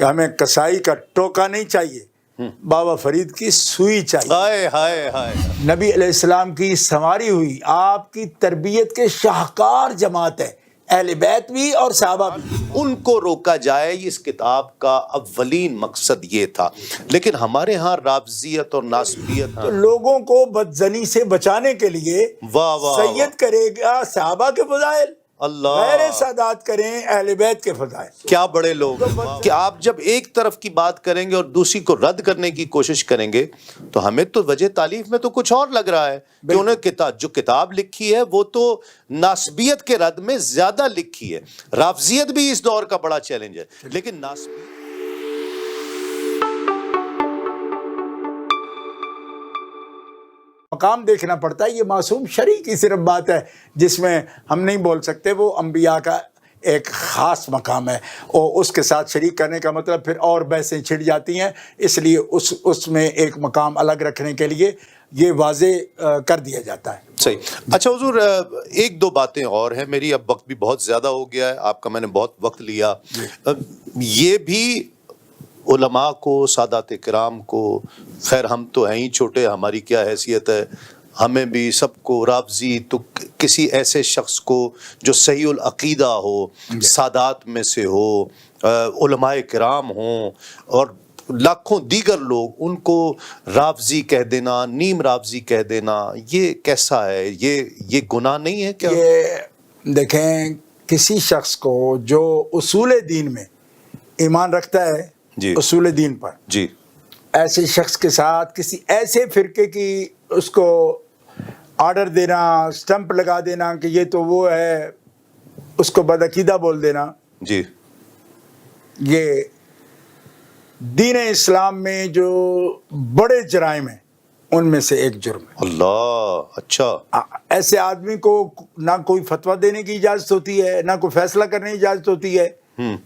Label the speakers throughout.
Speaker 1: کہ ہمیں کسائی کا ٹوکا نہیں چاہیے، بابا فرید کی سوئی چاہیے۔
Speaker 2: ہائے ہائے ہائے۔
Speaker 1: نبی علیہ السلام کی سنواری ہوئی، آپ کی تربیت کے شاہکار جماعت ہے، اہل بیت بھی اور صحابہ بھی۔
Speaker 2: ان کو روکا جائے، اس کتاب کا اولین مقصد یہ تھا۔ لیکن ہمارے ہاں رافضیت اور ناسبیت،
Speaker 1: تو لوگوں کو بدزنی سے بچانے کے لیے
Speaker 2: واہ واہ
Speaker 1: سید کرے گا صحابہ کے فضائل،
Speaker 2: اللہ،
Speaker 1: غیر سادات کریں اہل بیت کے فضائل۔
Speaker 2: کیا بڑے لوگ کہ آپ جب ایک طرف کی بات کریں گے اور دوسری کو رد کرنے کی کوشش کریں گے تو ہمیں تو وجہ تالیف میں تو کچھ اور لگ رہا ہے کہ انہیں جو کتاب لکھی ہے وہ تو ناسبیت کے رد میں زیادہ لکھی ہے۔ رافضیت بھی اس دور کا بڑا چیلنج ہے، لیکن ناسبیت
Speaker 1: مقام دیکھنا پڑتا ہے۔ یہ معصوم شرع کی صرف بات ہے جس میں ہم نہیں بول سکتے، وہ انبیاء کا ایک خاص مقام ہے، اور اس کے ساتھ شریک کرنے کا مطلب پھر اور بحثیں چھڑ جاتی ہیں، اس لیے اس میں ایک مقام الگ رکھنے کے لیے یہ واضح کر دیا جاتا ہے۔
Speaker 2: صحیح۔ اچھا حضور، ایک دو باتیں اور ہیں، میری اب وقت بھی بہت زیادہ ہو گیا ہے، آپ کا میں نے بہت وقت لیا۔ یہ بھی علماء کو، سادات کرام کو، خیر ہم تو ہیں ہی چھوٹے، ہماری کیا حیثیت ہے، ہمیں بھی سب کو رافضی تو کسی ایسے شخص کو جو صحیح العقیدہ ہو، سادات میں سے ہو، علماء کرام ہوں اور لاکھوں دیگر لوگ، ان کو رافضی کہہ دینا، نیم رافضی کہہ دینا، یہ کیسا ہے؟ یہ گناہ نہیں ہے کیا؟
Speaker 1: یہ دیکھیں، کسی شخص کو جو اصول دین میں ایمان رکھتا ہے،
Speaker 2: جی،
Speaker 1: اصول دین پر،
Speaker 2: جی،
Speaker 1: ایسے شخص کے ساتھ کسی ایسے فرقے کی اس کو آرڈر دینا، سٹمپ لگا دینا کہ یہ تو وہ ہے، اس کو بدعقیدہ بول دینا،
Speaker 2: جی،
Speaker 1: یہ دین اسلام میں جو بڑے جرائم ہیں ان میں سے ایک جرم ہے۔
Speaker 2: اللہ، اچھا،
Speaker 1: ایسے آدمی کو نہ کوئی فتویٰ دینے کی اجازت ہوتی ہے، نہ کوئی فیصلہ کرنے کی اجازت ہوتی ہے۔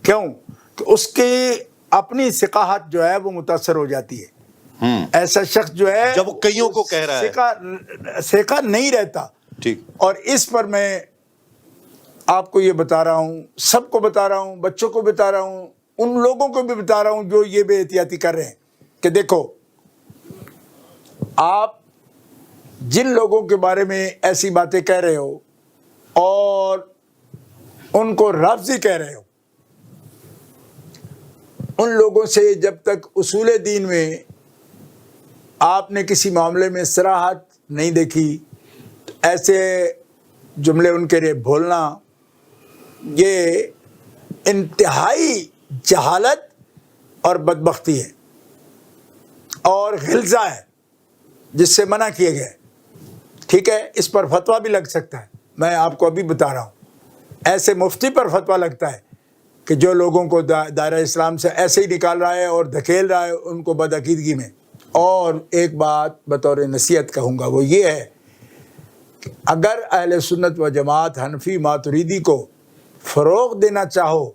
Speaker 1: کیوں؟ کہ اس کی اپنی ثقافت جو ہے وہ متاثر ہو جاتی ہے۔ ایسا شخص جو ہے
Speaker 2: جب وہ کئیوں کو کہہ رہا ہے،
Speaker 1: ثقہ نہیں رہتا۔
Speaker 2: ٹھیک،
Speaker 1: اور اس پر میں آپ کو یہ بتا رہا ہوں، سب کو بتا رہا ہوں، بچوں کو بتا رہا ہوں، ان لوگوں کو بھی بتا رہا ہوں جو یہ بے احتیاطی کر رہے ہیں کہ دیکھو، آپ جن لوگوں کے بارے میں ایسی باتیں کہہ رہے ہو اور ان کو رافضی کہہ رہے ہو، ان لوگوں سے جب تک اصول دین میں آپ نے کسی معاملے میں صراحت نہیں دیکھی، تو ایسے جملے ان کے لیے بولنا یہ انتہائی جہالت اور بدبختی ہے اور غلظہ ہے جس سے منع کیے گئے۔ ٹھیک ہے، اس پر فتویٰ بھی لگ سکتا ہے، میں آپ کو ابھی بتا رہا ہوں۔ ایسے مفتی پر فتویٰ لگتا ہے کہ جو لوگوں کو دائرہ اسلام سے ایسے ہی نکال رہا ہے اور دھکیل رہا ہے ان کو بدعقیدگی میں۔ اور ایک بات بطور نصیحت کہوں گا، وہ یہ ہے کہ اگر اہل سنت و جماعت حنفی ماتریدی کو فروغ دینا چاہو،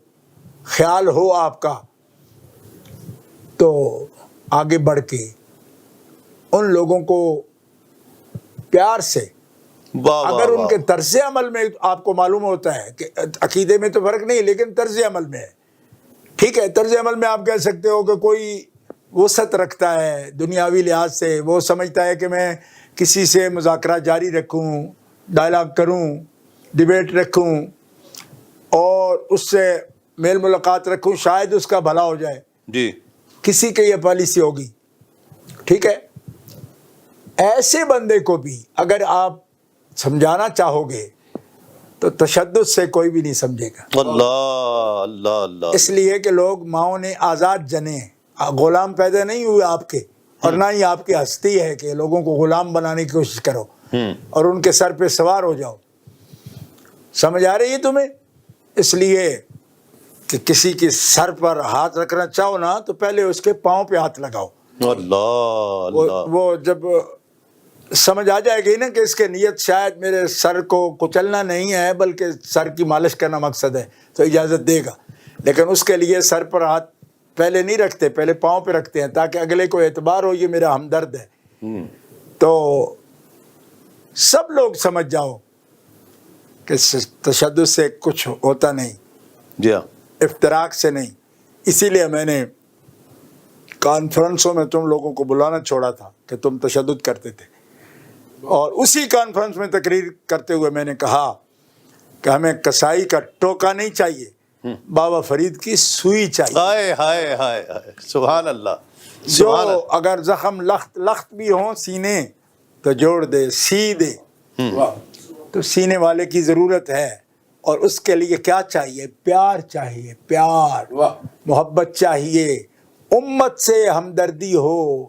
Speaker 1: خیال ہو آپ کا، تو آگے بڑھ کے ان لوگوں کو پیار سے، اگر ان کے طرز عمل میں آپ کو معلوم ہوتا ہے کہ عقیدے میں تو فرق نہیں لیکن طرز عمل میں ہے، ٹھیک ہے، طرز عمل میں آپ کہہ سکتے ہو کہ کوئی وسعت رکھتا ہے دنیاوی لحاظ سے، وہ سمجھتا ہے کہ میں کسی سے مذاکرہ جاری رکھوں، ڈائلاگ کروں، ڈیبیٹ رکھوں اور اس سے میل ملاقات رکھوں، شاید اس کا بھلا ہو جائے۔
Speaker 2: جی،
Speaker 1: کسی کی یہ پالیسی ہوگی، ٹھیک ہے۔ ایسے بندے کو بھی اگر آپ سمجھانا چاہو گے تو تشدد سے کوئی بھی نہیں سمجھے گا۔
Speaker 2: اللہ اللہ اللہ،
Speaker 1: اس لیے کہ لوگ ماؤں نے آزاد جنے ہیں، غلام پیدا نہیں ہوئے آپ کے، اور نہ ہی آپ کی ہستی ہے کہ لوگوں کو غلام بنانے کی کوشش کرو اور ان کے سر پہ سوار ہو جاؤ۔ سمجھ آ رہی ہے تمہیں؟ اس لیے کہ کسی کے سر پر ہاتھ رکھنا چاہو نا تو پہلے اس کے پاؤں پہ ہاتھ لگاؤ۔
Speaker 2: اللہ اللہ،
Speaker 1: وہ جب سمجھ آ جائے گی نا کہ اس کے نیت شاید میرے سر کو کچلنا نہیں ہے بلکہ سر کی مالش کرنا مقصد ہے، تو اجازت دے گا۔ لیکن اس کے لیے سر پر ہاتھ پہلے نہیں رکھتے، پہلے پاؤں پہ رکھتے ہیں تاکہ اگلے کو اعتبار ہو یہ میرا ہمدرد ہے۔ تو سب لوگ سمجھ جاؤ کہ تشدد سے کچھ ہوتا نہیں،
Speaker 2: جی ہاں،
Speaker 1: افتراق سے نہیں، اسی لیے میں نے کانفرنسوں میں تم لوگوں کو بلانا چھوڑا تھا کہ تم تشدد کرتے تھے، اور اسی کانفرنس میں تقریر کرتے ہوئے میں نے کہا کہ ہمیں کسائی کا ٹوکا نہیں چاہیے، بابا فرید کی سوئی چاہیے،
Speaker 2: ہائے ہائے ہائے ہائے، سبحان اللہ،
Speaker 1: جو
Speaker 2: سبحان اللہ۔
Speaker 1: اگر زخم لخت بھی ہوں سینے تو جوڑ دے، سی دے۔ تو سینے والے کی ضرورت ہے، اور اس کے لیے کیا چاہیے؟ پیار چاہیے، پیار، محبت چاہیے، امت سے ہمدردی ہو،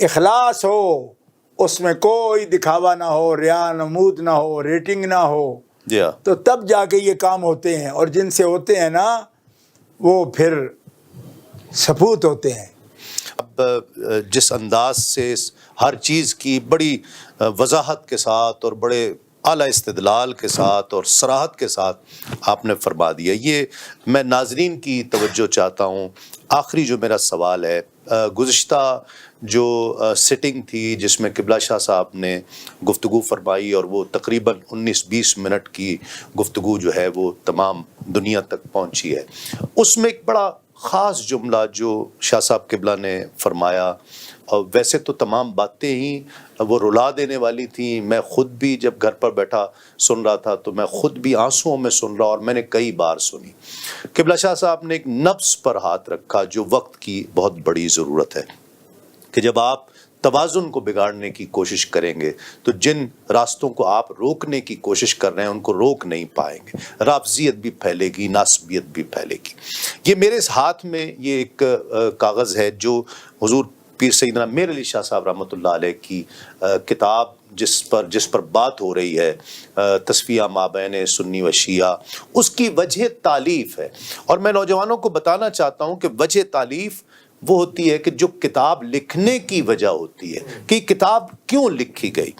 Speaker 1: اخلاص ہو، اس میں کوئی دکھاوا نہ ہو، ریا نمود نہ ہو، ریٹنگ نہ ہو،
Speaker 2: جی ہاں،
Speaker 1: تو تب جا کے یہ کام ہوتے ہیں، اور جن سے ہوتے ہیں نا وہ پھر سپوت ہوتے ہیں۔
Speaker 2: اب جس انداز سے ہر چیز کی بڑی وضاحت کے ساتھ اور بڑے اعلیٰ استدلال کے ساتھ اور صراحت کے ساتھ آپ نے فرما دیا، یہ میں ناظرین کی توجہ چاہتا ہوں۔ آخری جو میرا سوال ہے، گزشتہ جو سٹنگ تھی جس میں قبلہ شاہ صاحب نے گفتگو فرمائی، اور وہ تقریباً 19-20 منٹ کی گفتگو جو ہے وہ تمام دنیا تک پہنچی ہے، اس میں ایک بڑا خاص جملہ جو شاہ صاحب قبلہ نے فرمایا، اور ویسے تو تمام باتیں ہی وہ رلا دینے والی تھیں، میں خود بھی جب گھر پر بیٹھا سن رہا تھا تو میں خود بھی آنسوؤں میں سن رہا، اور میں نے کئی بار سنی۔ قبلہ شاہ صاحب نے ایک نبض پر ہاتھ رکھا جو وقت کی بہت بڑی ضرورت ہے، کہ جب آپ توازن کو بگاڑنے کی کوشش کریں گے تو جن راستوں کو آپ روکنے کی کوشش کر رہے ہیں ان کو روک نہیں پائیں گے، رافضیت بھی پھیلے گی، ناسبیت بھی پھیلے گی۔ یہ میرے اس ہاتھ میں یہ ایک کاغذ ہے جو حضور پیر سیدنا میر علی شاہ صاحب رحمۃ اللہ علیہ کی کتاب جس پر بات ہو رہی ہے، تصفیہ مابین سنی و شیعہ، اس کی وجہ تالیف ہے، اور میں نوجوانوں کو بتانا چاہتا ہوں کہ وجہ تالیف وہ ہوتی ہے کہ جو کتاب لکھنے کی وجہ ہوتی ہے کہ کتاب کیوں لکھی گئی۔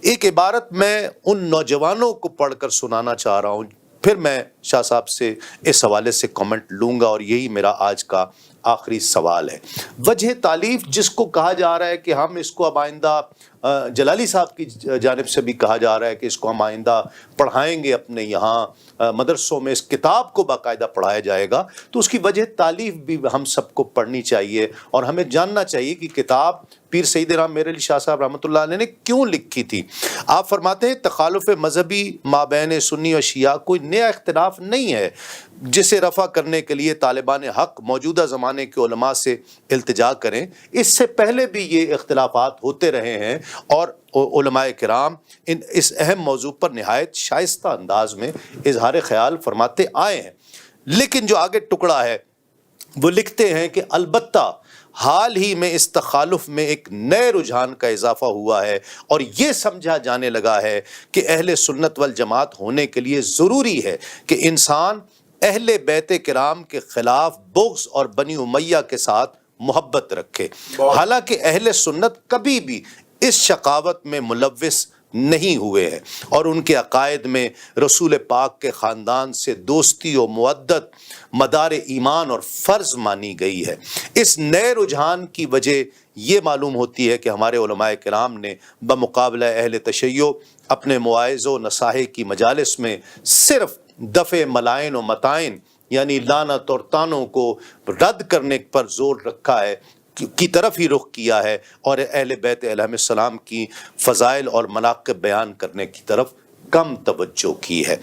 Speaker 2: ایک عبارت میں ان نوجوانوں کو پڑھ کر سنانا چاہ رہا ہوں، پھر میں شاہ صاحب سے اس حوالے سے کمنٹ لوں گا، اور یہی میرا آج کا آخری سوال ہے۔ وجہ تالیف جس کو کہا جا رہا ہے کہ ہم اس کو اب آئندہ، جلالی صاحب کی جانب سے بھی کہا جا رہا ہے کہ اس کو ہم آئندہ پڑھائیں گے اپنے یہاں مدرسوں میں، اس کتاب کو باقاعدہ پڑھایا جائے گا، تو اس کی وجہ تالیف بھی ہم سب کو پڑھنی چاہیے، اور ہمیں جاننا چاہیے کہ کتاب پیر سیدنا میر علی شاہ صاحب رحمۃ اللہ علیہ نے کیوں لکھی تھی۔ آپ فرماتے ہیں تخالف مذہبی مابین سنی و شیعہ کوئی نیا اختلاف نہیں ہے جسے رفع کرنے کے لیے طالبان حق موجودہ زمانے کے علماء سے التجا کریں، اس سے پہلے بھی یہ اختلافات ہوتے رہے ہیں، اور علماء کرام اس اہم موضوع پر نہایت شائستہ انداز میں اظہار خیال فرماتے آئے ہیں۔ لیکن جو آگے ٹکڑا ہے وہ لکھتے ہیں کہ البتہ حال ہی میں اس تخالف میں ایک نئے رجحان کا اضافہ ہوا ہے، اور یہ سمجھا جانے لگا ہے کہ اہل سنت والجماعت ہونے کے لیے ضروری ہے کہ انسان اہل بیت کرام کے خلاف بغض اور بنی امیہ کے ساتھ محبت رکھے، حالانکہ اہل سنت کبھی بھی اس شقاوت میں ملوث نہیں ہوئے ہیں، اور ان کے عقائد میں رسول پاک کے خاندان سے دوستی و مودت مدار ایمان اور فرض مانی گئی ہے۔ اس نئے رجحان کی وجہ یہ معلوم ہوتی ہے کہ ہمارے علماء کرام نے بمقابلہ اہل تشیع اپنے مواعظ و نصائح کی مجالس میں صرف دفع ملائن و متائن یعنی لعنت اور طعنوں کو رد کرنے پر زور رکھا ہے، کی طرف ہی رخ کیا ہے، اور اہل بیت علیہ السلام کی فضائل اور مناقب بیان کرنے کی طرف کم توجہ کی ہے۔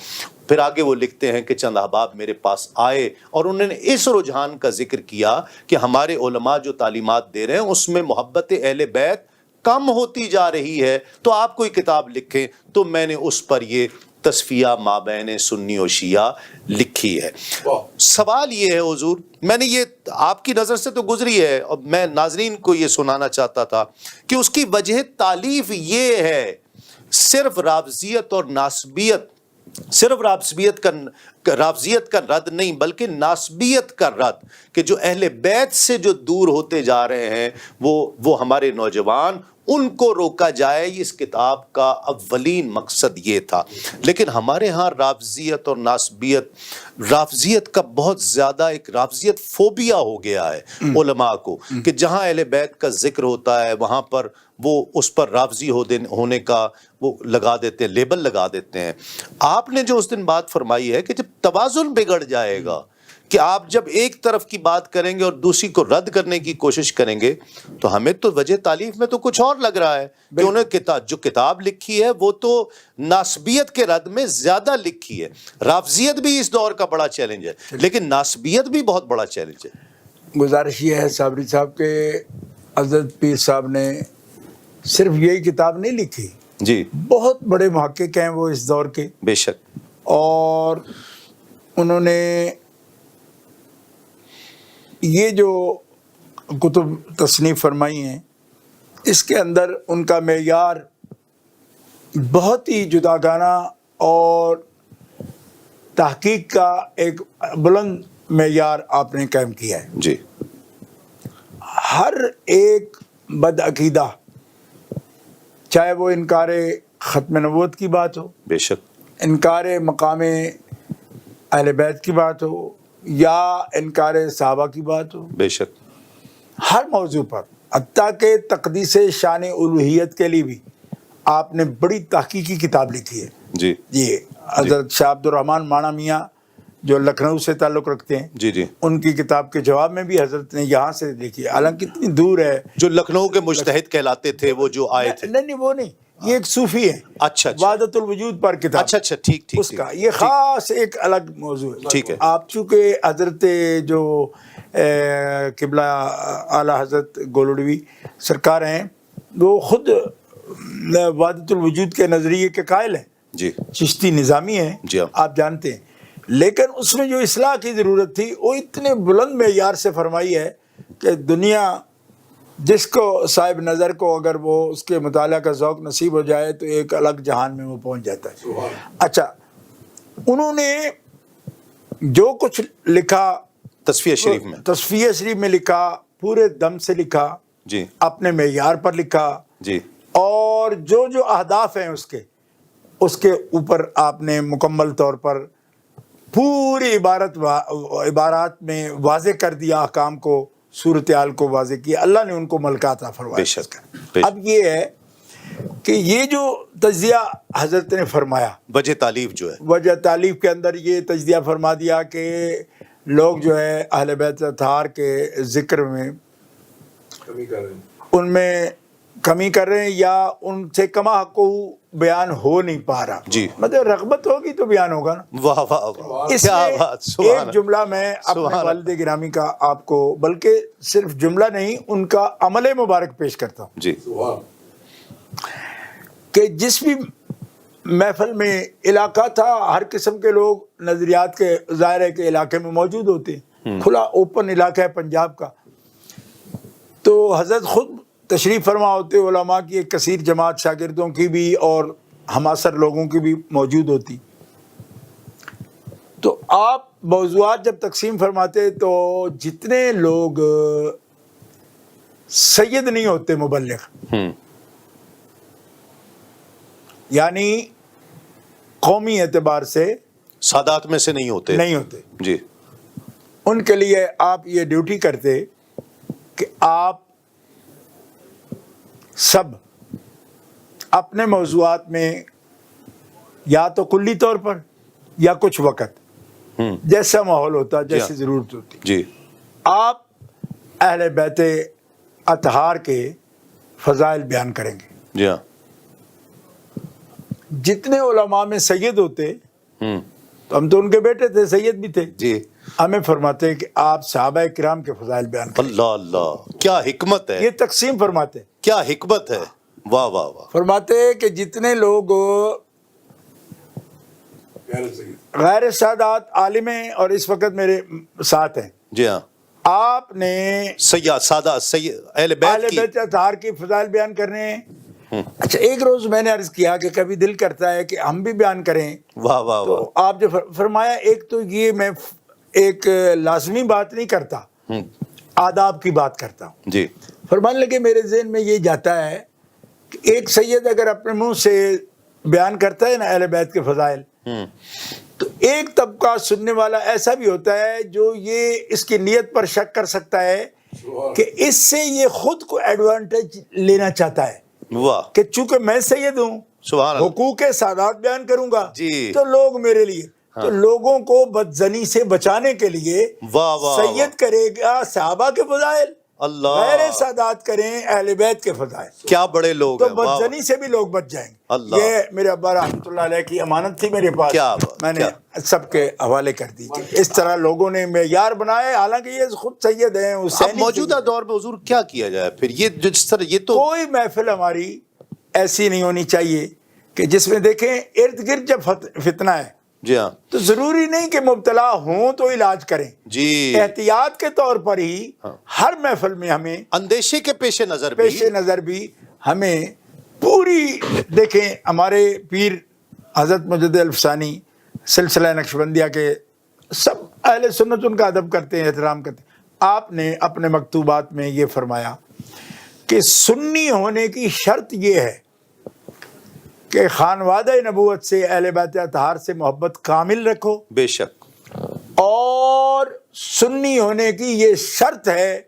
Speaker 2: پھر آگے وہ لکھتے ہیں کہ چند احباب میرے پاس آئے اور انہوں نے اس رجحان کا ذکر کیا کہ ہمارے علماء جو تعلیمات دے رہے ہیں اس میں محبت اہل بیت کم ہوتی جا رہی ہے، تو آپ کوئی کتاب لکھیں، تو میں نے اس پر یہ تصفیہ مابین سنی و شیعہ لکھی ہے۔ سوال یہ ہے حضور، میں نے یہ آپ کی نظر سے تو گزری ہے، اور میں ناظرین کو یہ سنانا چاہتا تھا کہ اس کی وجہ تالیف یہ ہے، صرف رافضیت اور ناسبیت، صرف رافضیت کا رد نہیں بلکہ ناسبیت کا رد، کہ جو اہل بیت سے جو دور ہوتے جا رہے ہیں وہ ہمارے نوجوان، ان کو روکا جائے، اس کتاب کا اولین مقصد یہ تھا۔ لیکن ہمارے ہاں رافضیت اور ناسبیت، رافضیت کا بہت زیادہ ایک رافضیت فوبیا ہو گیا ہے علماء کو، کہ جہاں اہل بیت کا ذکر ہوتا ہے وہاں پر وہ اس پر رافضی ہونے کا وہ لگا دیتے ہیں، لیبل لگا دیتے ہیں۔ آپ نے جو اس دن بات فرمائی ہے کہ جب توازن بگڑ جائے گا کہ آپ جب ایک طرف کی بات کریں گے اور دوسری کو رد کرنے کی کوشش کریں گے تو ہمیں تو وجہ تالیف میں تو کچھ اور لگ رہا ہے کہ انہیں جو کتاب لکھی ہے وہ تو ناسبیت کے رد میں زیادہ لکھی ہے. رافضیت بھی اس دور کا بڑا چیلنج ہے لیکن ناسبیت بھی بہت بڑا چیلنج ہے.
Speaker 1: گزارش یہ ہے صابری صاحب کے حضرت پیر صاحب نے صرف یہی کتاب نہیں لکھی,
Speaker 2: جی
Speaker 1: بہت بڑے محقق ہیں وہ اس دور کے,
Speaker 2: بے شک,
Speaker 1: اور انہوں نے یہ جو کتب تصنیف فرمائی ہیں اس کے اندر ان کا معیار بہت ہی جداگانہ اور تحقیق کا ایک بلند معیار آپ نے قائم کیا ہے.
Speaker 2: جی
Speaker 1: ہر ایک بدعقیدہ, چاہے وہ انکار ختم نبوت کی بات ہو,
Speaker 2: بے شک,
Speaker 1: انکار مقام اہل بیت کی بات ہو, یا انکار صحابہ کی بات ہو,
Speaker 2: بے شک,
Speaker 1: ہر موضوع پر, حتیٰ کہ تقدیس شان الوہیت کے لیے بھی آپ نے بڑی تحقیقی کتاب لکھی ہے.
Speaker 2: جی
Speaker 1: جی حضرت شاہ عبد الرحمن مانا میاں جو لکھنؤ سے تعلق رکھتے ہیں,
Speaker 2: جی جی,
Speaker 1: ان کی کتاب کے جواب میں بھی حضرت نے یہاں سے لکھی, حالانکہ اتنی دور ہے.
Speaker 2: جو لکھنؤ کے مجتہد کہلاتے تھے وہ جو آئے تھے,
Speaker 1: نہیں وہ نہیں, یہ ایک صوفی ہے,
Speaker 2: اچھا اچھا,
Speaker 1: وحدت الوجود پر کتاب,
Speaker 2: اچھا اچھا, ٹھیک ٹھیک,
Speaker 1: اس کا یہ خاص ایک الگ موضوع ہے.
Speaker 2: ٹھیک ہے.
Speaker 1: آپ چونکہ حضرت جو قبلہ اعلیٰ حضرت گولوڑوی سرکار ہیں وہ خود وحدت الوجود کے نظریے کے قائل ہیں,
Speaker 2: جی
Speaker 1: چشتی نظامی ہیں,
Speaker 2: جی
Speaker 1: آپ جانتے ہیں, لیکن اس میں جو اصلاح کی ضرورت تھی وہ اتنے بلند معیار سے فرمائی ہے کہ دنیا جس کو صاحب نظر کو اگر وہ اس کے مطالعہ کا ذوق نصیب ہو جائے تو ایک الگ جہان میں وہ پہنچ جاتا ہے. اچھا, انہوں نے جو کچھ لکھا
Speaker 2: تصفیہ شریف میں,
Speaker 1: تصفیہ شریف میں لکھا, پورے دم سے لکھا,
Speaker 2: جی
Speaker 1: اپنے معیار پر لکھا,
Speaker 2: جی,
Speaker 1: اور جو اہداف ہیں اس کے اوپر آپ نے مکمل طور پر پوری عبارات میں واضح کر دیا, احکام کو, صورتحال کو واضح کیا. اللہ نے ان کو ملکہ عطا فرمایا.
Speaker 2: بے شک.
Speaker 1: اب یہ ہے کہ یہ جو تجزیہ حضرت نے فرمایا,
Speaker 2: وجہ تالیف جو ہے,
Speaker 1: وجہ تالیف کے اندر یہ تجزیہ فرما دیا کہ لوگ جو ہے اہل بیت اطہار کے ذکر میں ان میں کمی کر رہے ہیں یا ان سے کما حق بیان ہو نہیں پا رہا.
Speaker 2: جی,
Speaker 1: مطلب رغبت ہوگی تو بیان ہوگا نا.
Speaker 2: واہ واہ واہ,
Speaker 1: اس
Speaker 2: کیا
Speaker 1: میں
Speaker 2: بات,
Speaker 1: ایک جملہ میں اپنے والد گرامی کا آپ کو, بلکہ صرف جملہ نہیں ان کا عمل مبارک پیش کرتا ہوں.
Speaker 2: جی,
Speaker 1: کہ جس بھی محفل میں علاقہ تھا ہر قسم کے لوگ نظریات کے ظاہر ہے کہ علاقے میں موجود ہوتے ہیں, کھلا اوپن علاقہ ہے پنجاب کا, تو حضرت خود تشریف فرما ہوتے, علماء کی ایک کثیر جماعت شاگردوں کی بھی اور ہماسر لوگوں کی بھی موجود ہوتی. تو آپ موضوعات جب تقسیم فرماتے تو جتنے لوگ سید نہیں ہوتے مبلغ, یعنی قومی اعتبار سے
Speaker 2: سادات میں سے نہیں ہوتے, جی,
Speaker 1: ان کے لیے آپ یہ ڈیوٹی کرتے کہ آپ سب اپنے موضوعات میں یا تو کلی طور پر یا کچھ وقت جیسا ماحول ہوتا, جیسی ضرورت ہوتی,
Speaker 2: جی,
Speaker 1: آپ اہل بیت اطہار کے فضائل بیان کریں گے.
Speaker 2: جی ہاں,
Speaker 1: جتنے علماء میں سید ہوتے تو ہم تو ان کے بیٹے تھے, سید بھی تھے,
Speaker 2: جی,
Speaker 1: ہمیں فرماتے کہ آپ صحابہ کرام کے فضائل بیان کریں.
Speaker 2: اللہ اللہ, کیا حکمت ہے,
Speaker 1: یہ تقسیم فرماتے,
Speaker 2: کیا حکمت ہے, واہ واہ واہ.
Speaker 1: فرماتے کہ جتنے لوگ غیر سادات عالم ہیں اور اس وقت میرے ساتھ ہیں,
Speaker 2: جی ہاں,
Speaker 1: آپ نے
Speaker 2: سادہ اہل
Speaker 1: بیت اطہار کی فضائل بیان کرنے ہیں. اچھا, ایک روز میں نے عرض کیا کہ کبھی دل کرتا ہے کہ ہم بھی بیان کریں.
Speaker 2: واہ واہ واہ.
Speaker 1: تو آپ جو فرمایا, ایک تو یہ میں ایک لازمی بات نہیں کرتا, آداب کی بات کرتا ہوں.
Speaker 2: جی,
Speaker 1: فرمانے لگے میرے ذہن میں یہ جاتا ہے کہ ایک سید اگر اپنے منہ سے بیان کرتا ہے نا اہل بیت کے فضائل, تو ایک طبقہ سننے والا ایسا بھی ہوتا ہے جو یہ اس کی نیت پر شک کر سکتا ہے کہ اس سے یہ خود کو ایڈوانٹیج لینا چاہتا ہے,
Speaker 2: واہ,
Speaker 1: کہ چونکہ میں سید ہوں,
Speaker 2: سبحان اللہ,
Speaker 1: حقوق سادات بیان کروں گا
Speaker 2: جی,
Speaker 1: تو لوگ میرے لیے, تو لوگوں کو بدزنی سے بچانے کے لیے
Speaker 2: واہ واہ
Speaker 1: سید کرے گا صحابہ کے فضائل،
Speaker 2: اللہ،
Speaker 1: غیر سادات کریں اہل بیت کے فضائل،
Speaker 2: کیا بڑے لوگ
Speaker 1: تو
Speaker 2: ہیں، واہ واہ۔
Speaker 1: بدزنی سے بھی لوگ بچ جائیں گے۔
Speaker 2: اللہ،
Speaker 1: یہ میرے ابا رحمۃ اللہ علیہ کی امانت تھی میرے پاس،
Speaker 2: کیا بات،
Speaker 1: میں نے
Speaker 2: کیا۔
Speaker 1: سب کے حوالے کر دی کہ اس طرح لوگوں نے معیار بنائے، حالانکہ یہ خود سید ہیں،
Speaker 2: اب
Speaker 1: حسینی
Speaker 2: موجودہ
Speaker 1: سید۔
Speaker 2: دور میں حضور کیا کیا جائے پھر؟ یہ جس طرح یہ تو
Speaker 1: کوئی محفل ہماری ایسی نہیں ہونی چاہیے کہ جس میں دیکھیں ارد گرد جب فتنہ ہے
Speaker 2: جی ہاں
Speaker 1: تو ضروری نہیں کہ مبتلا ہوں تو علاج کریں،
Speaker 2: جی،
Speaker 1: احتیاط کے طور پر ہی ہر محفل میں ہمیں
Speaker 2: اندیشے کے پیش نظر بھی
Speaker 1: پیش نظر بھی ہمیں پوری، دیکھیں ہمارے پیر حضرت مجد الفسانی سلسلہ نقشبندیہ کے سب اہل سنت ان کا ادب کرتے ہیں، احترام کرتے ہیں۔ آپ نے اپنے مکتوبات میں یہ فرمایا کہ سنی ہونے کی شرط یہ ہے کہ خانوادہ نبوت سے اہل بیت اطہار سے محبت کامل رکھو،
Speaker 2: بے شک،
Speaker 1: اور سنی ہونے کی یہ شرط ہے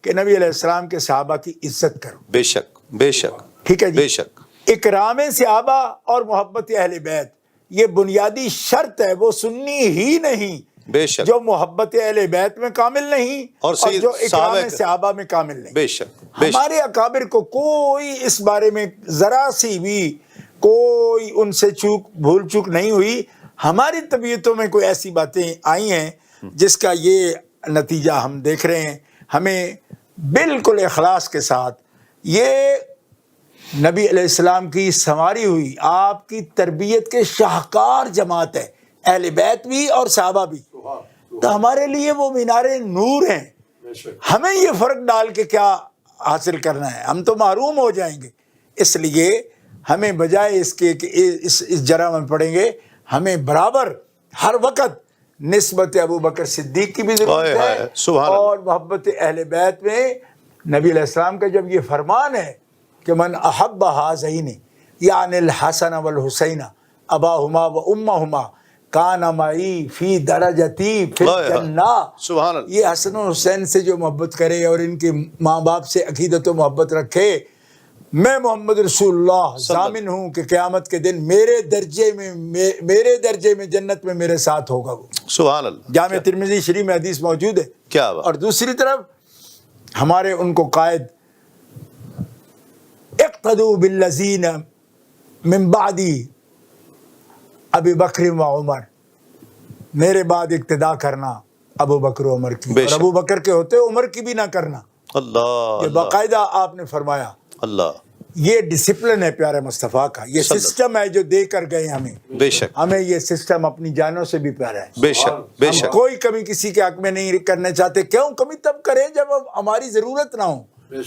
Speaker 1: کہ نبی علیہ السلام کے صحابہ کی عزت کرو۔
Speaker 2: بے شک، بے شک،
Speaker 1: ٹھیک ہے جی،
Speaker 2: بے شک،
Speaker 1: اکرام صحابہ اور محبت اہل بیت یہ بنیادی شرط ہے، وہ سنی ہی نہیں
Speaker 2: بے شک،
Speaker 1: جو محبت اہل بیت میں کامل نہیں
Speaker 2: اور
Speaker 1: اور جو
Speaker 2: صحابہ
Speaker 1: اکرام صحابہ میں کامل نہیں۔
Speaker 2: بے شک، بے شک،
Speaker 1: ہمارے اکابر کو کوئی اس بارے میں ذرا سی بھی کوئی ان سے بھول چوک نہیں ہوئی۔ ہماری طبیعتوں میں کوئی ایسی باتیں آئی ہیں جس کا یہ نتیجہ ہم دیکھ رہے ہیں۔ ہمیں بالکل اخلاص کے ساتھ، یہ نبی علیہ السلام کی سنواری ہوئی آپ کی تربیت کے شاہکار جماعت ہے، اہل بیت بھی اور صحابہ بھی، تو ہمارے لیے وہ مینار نور ہیں۔ ہمیں یہ فرق ڈال کے کیا حاصل کرنا ہے؟ ہم تو محروم ہو جائیں گے۔ اس لیے ہمیں بجائے اس کے کہ اس جرہ میں پڑیں گے، ہمیں برابر ہر وقت نسبت ابو بکر صدیق کی بھی ضرورت ہے،
Speaker 2: سبحان اللہ،
Speaker 1: اور محبت اہل بیت میں نبی علیہ السلام کا جب یہ فرمان ہے کہ من احب ہذین یعنی الحسن والحسین اباہما و امہما کان معی فی درجتی فی الجنہ،
Speaker 2: سبحان اللہ،
Speaker 1: یہ حسن و حسین سے جو محبت کرے اور ان کے ماں باپ سے عقیدت و محبت رکھے، میں محمد رسول اللہ ضامن ہوں کہ قیامت کے دن میرے درجے میں جنت میں میرے ساتھ ہوگا وہ۔
Speaker 2: سبحان اللہ،
Speaker 1: جامع ترمذی شریف میں حدیث موجود ہے۔
Speaker 2: کیا بات،
Speaker 1: اور دوسری طرف ہمارے ان کو قائد اقتدوا بالذین من بعدی ابی بکر و عمر، میرے بعد اقتدا کرنا ابو بکر و عمر کی، اور ابو بکر کے ہوتے عمر کی بھی نہ کرنا۔
Speaker 2: اللہ،
Speaker 1: یہ باقاعدہ آپ نے فرمایا۔
Speaker 2: اللہ،
Speaker 1: یہ ڈسپلن ہے پیارے مصطفیٰ کا، یہ سسٹم ہے جو دے کر گئے ہمیں۔
Speaker 2: بے شک،
Speaker 1: ہمیں یہ سسٹم اپنی جانوں سے بھی پیارا ہے۔
Speaker 2: بے شک، بے
Speaker 1: ہم
Speaker 2: شک،
Speaker 1: کوئی کمی کسی کے حق میں نہیں کرنا چاہتے۔ کیوں کمی تب کریں جب ہماری ضرورت نہ ہو؟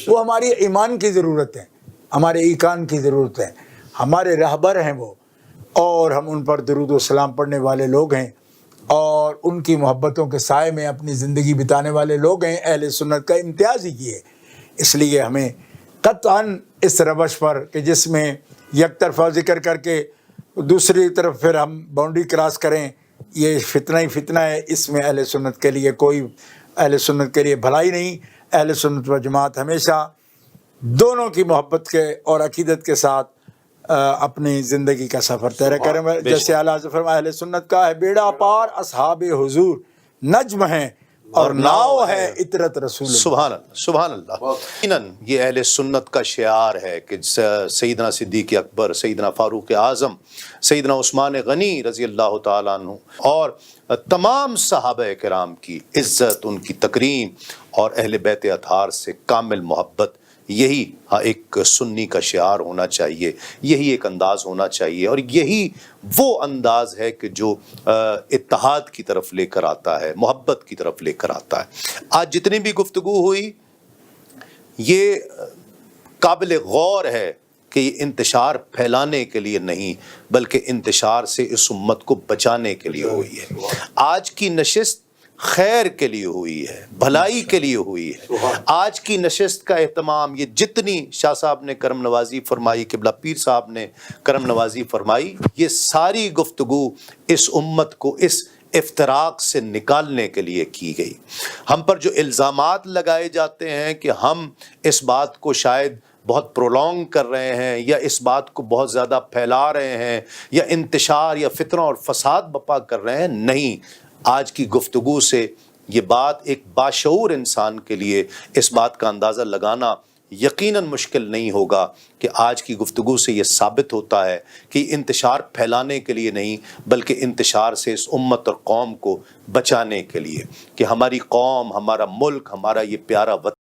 Speaker 1: وہ ہماری ایمان کی ضرورت ہے، ہمارے ایقان کی ضرورت ہے، ہمارے رہبر ہیں وہ، اور ہم ان پر درود و سلام پڑھنے والے لوگ ہیں، اور ان کی محبتوں کے سائے میں اپنی زندگی بتانے والے لوگ ہیں۔ اہل سنت کا امتیاز ہی یہ ہے۔ اس لیے ہمیں قطعاً اس روش پر کہ جس میں یک طرفہ ذکر کر کے دوسری طرف پھر ہم باؤنڈری کراس کریں، یہ فتنہ ہی فتنہ ہے، اس میں اہل سنت کے لیے کوئی، اہل سنت کے لیے بھلائی نہیں۔ اہل سنت و جماعت ہمیشہ دونوں کی محبت کے اور عقیدت کے ساتھ اپنی زندگی کا سفر طے کریں۔ جیسے اعلیٰ حضرت فرمایا، اہل سنت کا ہے بیڑا پار اصحاب حضور، نجم ہیں اور ناؤ ہے اطرت رسول اللہ۔
Speaker 2: سبحان اللہ، سبحان اللہ۔ یقیناً یہ اہل سنت کا شعار ہے کہ سیدنا صدیق اکبر، سیدنا فاروق اعظم، سیدنا عثمان غنی رضی اللہ تعالیٰ عنہ اور تمام صحابہ کرام کی عزت، ان کی تکریم اور اہل بیت اطہار سے کامل محبت، یہی ایک سنی کا شعار ہونا چاہیے، یہی ایک انداز ہونا چاہیے، اور یہی وہ انداز ہے کہ جو اتحاد کی طرف لے کر آتا ہے، محبت کی طرف لے کر آتا ہے۔ آج جتنی بھی گفتگو ہوئی یہ قابل غور ہے کہ یہ انتشار پھیلانے کے لیے نہیں بلکہ انتشار سے اس امت کو بچانے کے لیے ہوئی ہے۔ آج کی نشست خیر کے لیے ہوئی ہے، بھلائی کے لیے ہوئی ہے۔ آج کی نشست کا اہتمام، یہ جتنی شاہ صاحب نے کرم نوازی فرمائی، قبلہ پیر صاحب نے کرم نوازی فرمائی، یہ ساری گفتگو اس امت کو اس افتراق سے نکالنے کے لیے کی گئی۔ ہم پر جو الزامات لگائے جاتے ہیں کہ ہم اس بات کو شاید بہت پرولونگ کر رہے ہیں یا اس بات کو بہت زیادہ پھیلا رہے ہیں یا انتشار یا فتنہ اور فساد بپا کر رہے ہیں. نہیں، آج کی گفتگو سے یہ بات ایک باشعور انسان کے لیے اس بات کا اندازہ لگانا یقیناً مشکل نہیں ہوگا کہ آج کی گفتگو سے یہ ثابت ہوتا ہے کہ انتشار پھیلانے کے لیے نہیں بلکہ انتشار سے اس امت اور قوم کو بچانے کے لیے، کہ ہماری قوم، ہمارا ملک، ہمارا یہ پیارا وطن